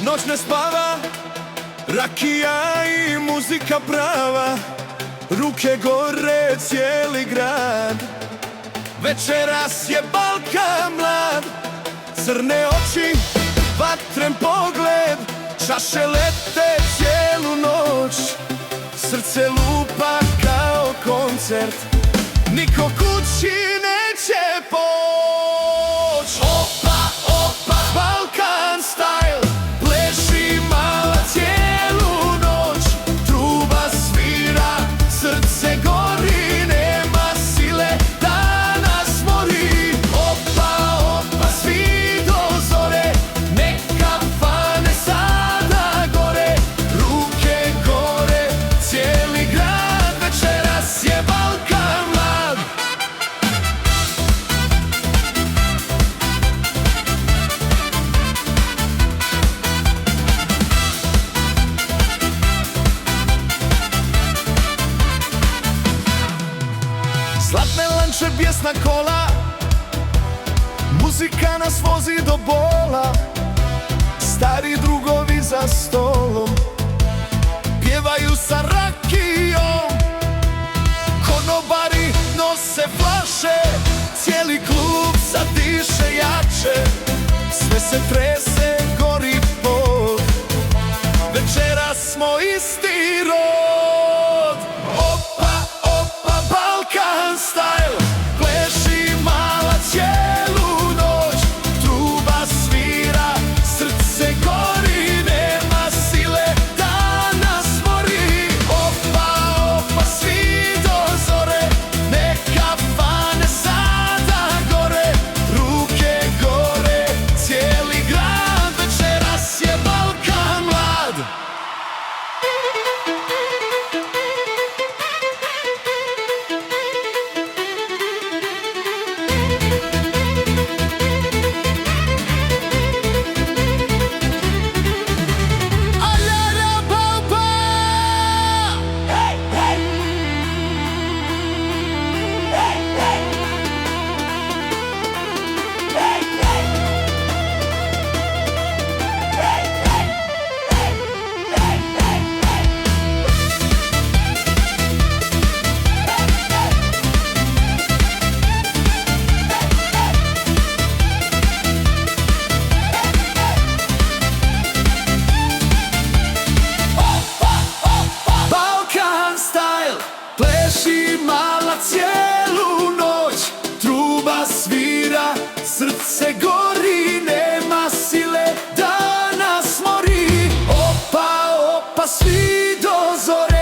Noć ne spava, rakija i muzika prava, ruke gore cijeli grad. Večeras je Balkan mlad, crne oči, vatren pogled, čaše lete cijelu noć, srce lupa kao koncert, niko kući neće poć. Opa, opa, Balkan style, pleši mala cijelu noć, truba svira, srce gori, nema sile da nas mori. Opa, opa, svi do zore, neka fane sada gore, ruke gore, cijeli grad, večeras je Balkan mlad. Zlatne lanče, bijesna kola, muzika nas vozi do bola, stari drugovi za stolom pjevaju sa rakijom, konobari nose flaše, cijeli klub sad diše jače, sve se trese, gori pod, večeras smo isti rod. Opa, opa, Balkan style, pleši mala cijelu noć, truba svira, srce gori, nema sile da nas mori. Opa, opa, svi do zore, neka fane sada gore, ruke gore, cijeli grad, večeras je Balkan mlad. Pleši mala cijelu noć, truba svira, srce gori, nema sile da nas mori. Opa, opa, svi do zore,